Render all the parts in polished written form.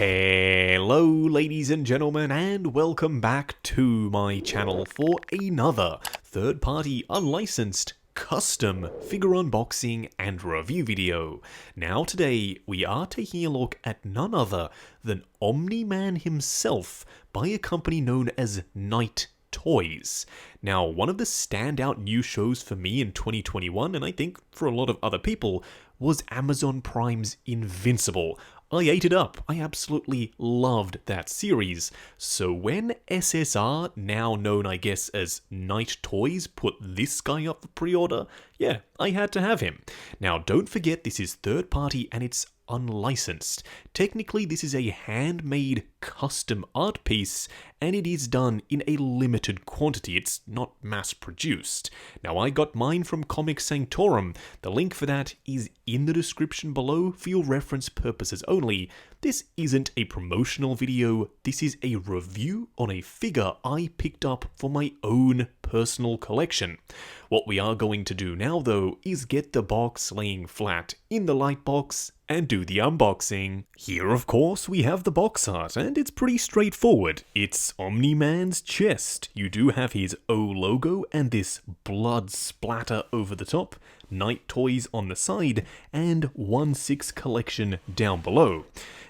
Hello ladies and gentlemen, and welcome back to my channel for another third-party unlicensed custom figure unboxing and review video. Now today we are taking a look at none other than Omni-Man himself by a company known as Knight Toys. Now, one of the standout news shows for me in 2021, and I think for a lot of other people, was Amazon Prime's Invincible. I ate it up. I absolutely loved that series. So when SSR, now known I guess as Knight Toys, put this guy up for pre-order, yeah, I had to have him. Now don't forget this is third party and it's unlicensed. Technically this is a handmade custom art piece and it is done in a limited quantity. It's not mass produced. Now I got mine from Comic Sanctorum. The link for that is in the description below for your reference purposes only. This isn't a promotional video, this is a review on a figure I picked up for my own personal collection. What we are going to do now though is get the box laying flat in the light box and do the unboxing. Here of course we have the box art and it's pretty straightforward. It's Omni-Man's chest. You do have his O logo and this blood splatter over the top, Knight Toys on the side, and 1/6 collection down below.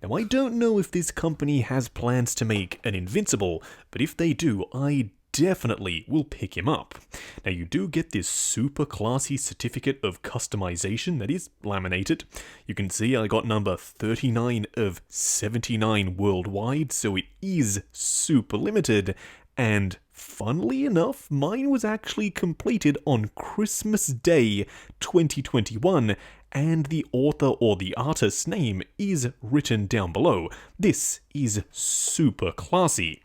Now I don't know if this company has plans to make an Invincible, but if they do, I definitely will pick him up. Now you do get this super classy certificate of customization that is laminated. You can see I got number 39 of 79 worldwide, so it is super limited. And funnily enough, mine was actually completed on Christmas Day 2021, and the author or the artist's name is written down below. This is super classy.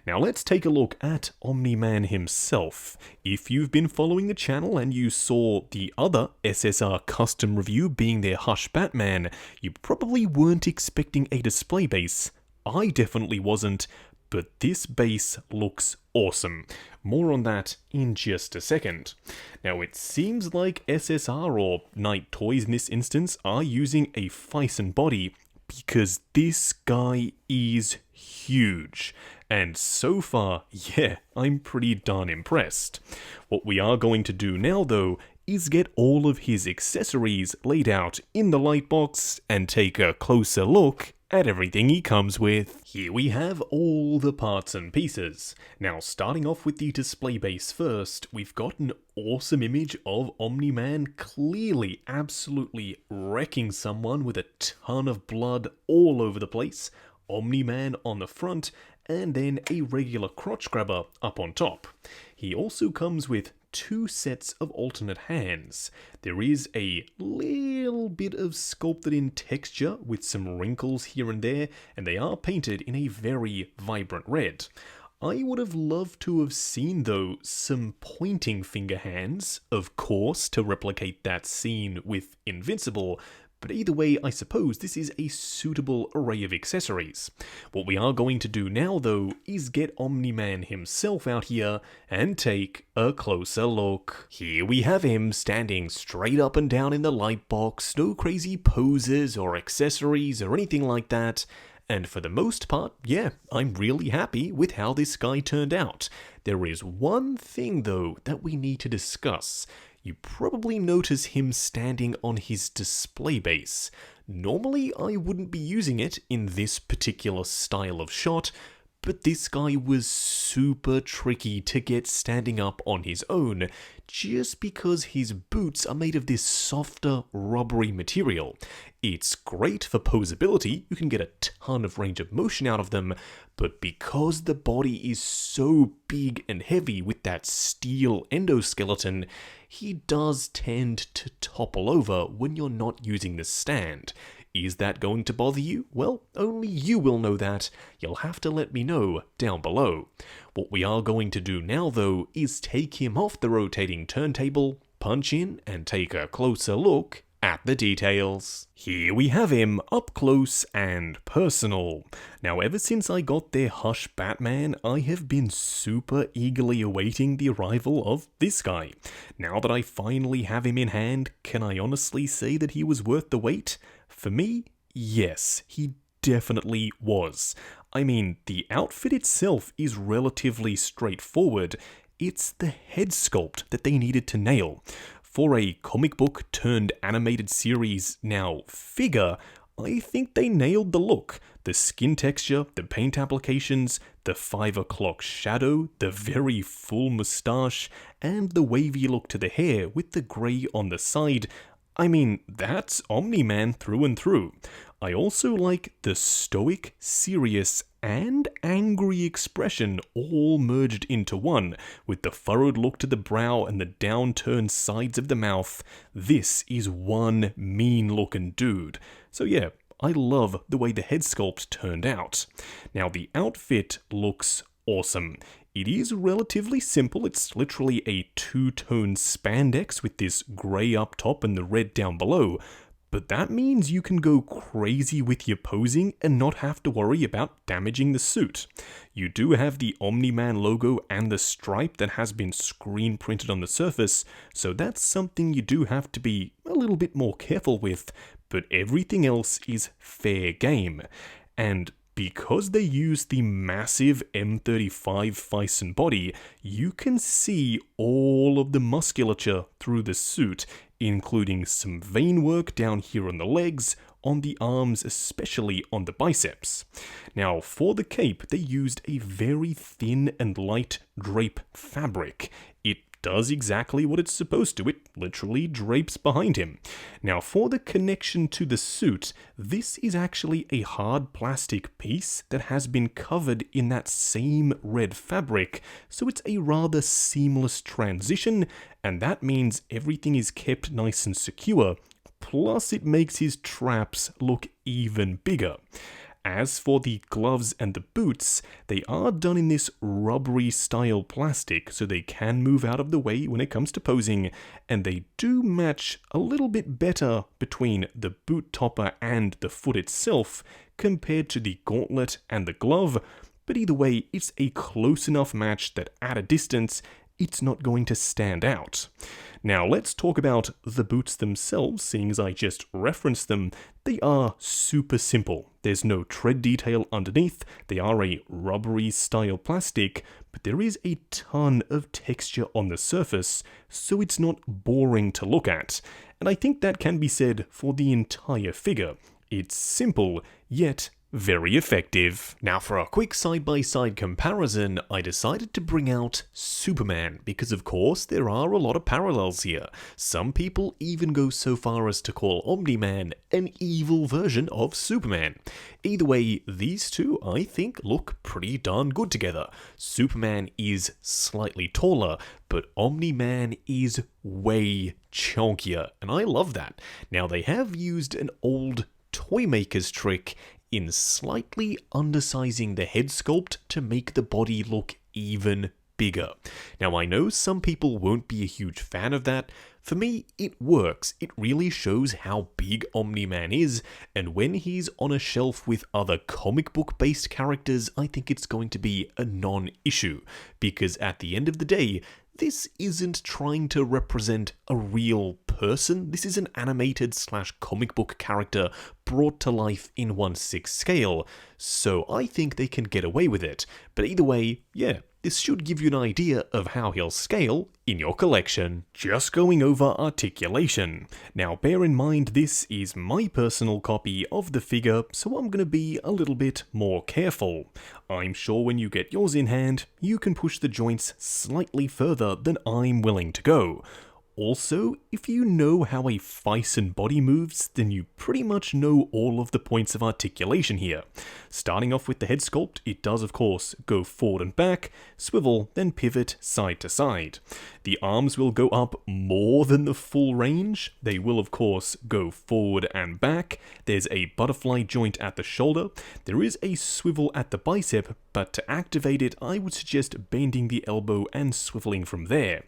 Now let's take a look at Omni-Man himself. If you've been following the channel and you saw the other SSR custom review being their Hush Batman, you probably weren't expecting a display base. I definitely wasn't. But this base looks awesome. More on that in just a second. Now it seems like SSR or Knight Toys in this instance are using a Fison body because this guy is huge. And so far, yeah, I'm pretty darn impressed. What we are going to do now though is get all of his accessories laid out in the light box and take a closer look at everything he comes with. Here we have all the parts and pieces. Now starting off with the display base first, we've got an awesome image of Omni-Man clearly absolutely wrecking someone with a ton of blood all over the place. Omni-Man on the front, and then a regular crotch grabber up on top. He also comes with 2 sets of alternate hands. There is a little bit of sculpted in texture with some wrinkles here and there, and they are painted in a very vibrant red. I would have loved to have seen though some pointing finger hands, of course, to replicate that scene with Invincible. But either way, I suppose this is a suitable array of accessories. What we are going to do now, though, is get Omni-Man himself out here and take a closer look. Here we have him standing straight up and down in the light box, no crazy poses or accessories or anything like that. And for the most part, yeah, I'm really happy with how this guy turned out. There is one thing, though, that we need to discuss. You probably notice him standing on his display base. Normally, I wouldn't be using it in this particular style of shot, but this guy was super tricky to get standing up on his own, just because his boots are made of this softer, rubbery material. It's great for posability, you can get a ton of range of motion out of them, but because the body is so big and heavy with that steel endoskeleton, he does tend to topple over when you're not using the stand. Is that going to bother you? Well, only you will know that. You'll have to let me know down below. What we are going to do now though is take him off the rotating turntable, punch in and take a closer look at the details. Here we have him up close and personal. Now ever since I got their Hush Batman, I have been super eagerly awaiting the arrival of this guy. Now that I finally have him in hand, can I honestly say that he was worth the wait? For me, yes, he definitely was. I mean, the outfit itself is relatively straightforward. It's the head sculpt that they needed to nail. For a comic book turned animated series now figure, I think they nailed the look. The skin texture, the paint applications, the 5 o'clock shadow, the very full moustache, and the wavy look to the hair with the grey on the side. I mean, that's Omni-Man through and through. I also like the stoic, serious, and angry expression all merged into one, with the furrowed look to the brow and the downturned sides of the mouth. This is one mean-looking dude. So yeah, I love the way the head sculpt turned out. Now, the outfit looks awesome. It is relatively simple. It's literally a two-tone spandex with this grey up top and the red down below. But that means you can go crazy with your posing and not have to worry about damaging the suit. You do have the Omni-Man logo and the stripe that has been screen printed on the surface, so that's something you do have to be a little bit more careful with, but everything else is fair game. And because they use the massive M35 Fison body, you can see all of the musculature through the suit, including some vein work down here on the legs, on the arms, especially on the biceps. Now, for the cape, they used a very thin and light drape fabric. It does exactly what it's supposed to. It literally drapes behind him. Now, for the connection to the suit, this is actually a hard plastic piece that has been covered in that same red fabric, so it's a rather seamless transition, and that means everything is kept nice and secure, plus it makes his traps look even bigger. As for the gloves and the boots, they are done in this rubbery style plastic, so they can move out of the way when it comes to posing, and they do match a little bit better between the boot topper and the foot itself compared to the gauntlet and the glove, but either way, it's a close enough match that at a distance, it's not going to stand out. Now, let's talk about the boots themselves, seeing as I just referenced them. They are super simple. There's no tread detail underneath, they are a rubbery style plastic, but there is a ton of texture on the surface, so it's not boring to look at. And I think that can be said for the entire figure. It's simple, yet very effective. Now, for a quick side-by-side comparison, I decided to bring out Superman, because of course there are a lot of parallels here. Some people even go so far as to call Omni-Man an evil version of Superman. Either way, these two, I think, look pretty darn good together. Superman is slightly taller, but Omni-Man is way chunkier, and I love that. Now, they have used an old toy maker's trick in slightly undersizing the head sculpt to make the body look even bigger. Now, I know some people won't be a huge fan of that. For me, it works. It really shows how big Omni-Man is, and when he's on a shelf with other comic book based characters, I think it's going to be a non-issue, because at the end of the day, this isn't trying to represent a real person. This is an animated / comic book character brought to life in 1/6 scale, so I think they can get away with it. But either way, yeah, this should give you an idea of how he'll scale in your collection. Just going over articulation. Now, bear in mind this is my personal copy of the figure, so I'm going to be a little bit more careful. I'm sure when you get yours in hand, you can push the joints slightly further than I'm willing to go. Also, if you know how a Fison body moves, then you pretty much know all of the points of articulation here. Starting off with the head sculpt, it does of course go forward and back, swivel, then pivot side to side. The arms will go up more than the full range. They will of course go forward and back. There's a butterfly joint at the shoulder. There is a swivel at the bicep, but to activate it, I would suggest bending the elbow and swiveling from there.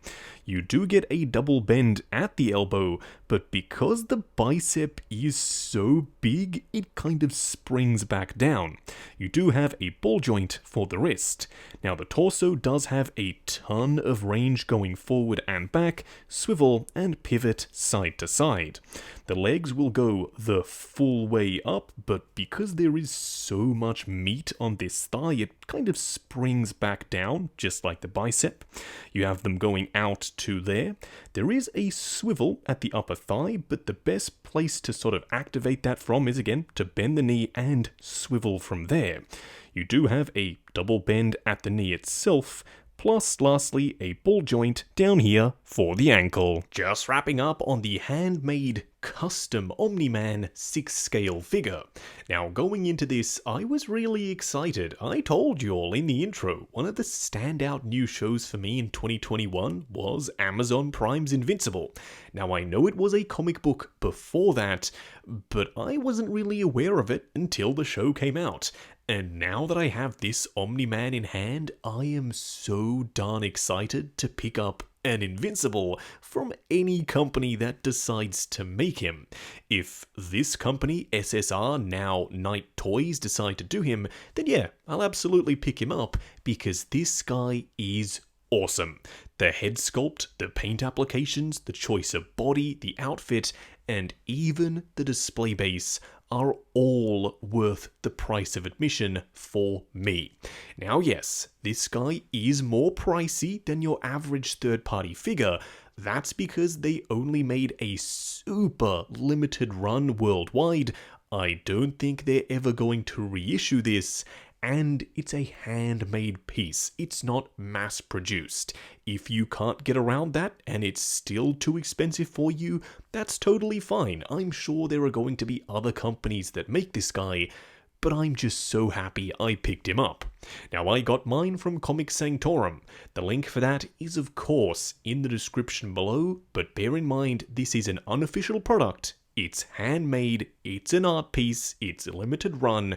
You do get a double bend at the elbow, but because the bicep is so big, it kind of springs back down. You do have a ball joint for the wrist. Now, the torso does have a ton of range going forward and back, swivel and pivot side to side. The legs will go the full way up, but because there is so much meat on this thigh, it kind of springs back down, just like the bicep. You have them going out to there. There is a swivel at the upper thigh, but the best place to sort of activate that from is, again, to bend the knee and swivel from there. You do have a double bend at the knee itself, plus lastly a ball joint down here for the ankle. Just wrapping up on the handmade custom Omni-Man 6-scale figure. Now going into this, I was really excited. I told you all in the intro, one of the standout new shows for me in 2021 was Amazon Prime's Invincible. Now I know it was a comic book before that, but I wasn't really aware of it until the show came out. And now that I have this Omni-Man in hand, I am so darn excited to pick up an Invincible from any company that decides to make him. If this company, SSR, now Night Toys, decide to do him, then yeah, I'll absolutely pick him up because this guy is awesome. The head sculpt, the paint applications, the choice of body, the outfit, and even the display base are all worth the price of admission for me. Now yes, this guy is more pricey than your average third-party figure. That's because they only made a super limited run worldwide. I don't think they're ever going to reissue this. And it's a handmade piece. It's not mass-produced. If you can't get around that and it's still too expensive for you, that's totally fine. I'm sure there are going to be other companies that make this guy, but I'm just so happy I picked him up. Now, I got mine from Comic Sanctorum. The link for that is, of course, in the description below, but bear in mind, this is an unofficial product. It's handmade, it's an art piece, it's a limited run,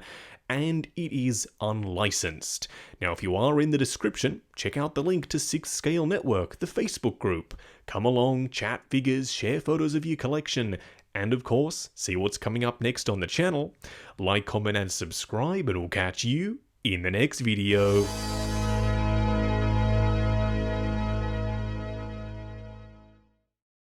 and it is unlicensed. Now, if you are in the description, check out the link to 6-Scale Network, the Facebook group. Come along, chat figures, share photos of your collection, and of course, see what's coming up next on the channel. Like, comment, and subscribe, and we'll catch you in the next video.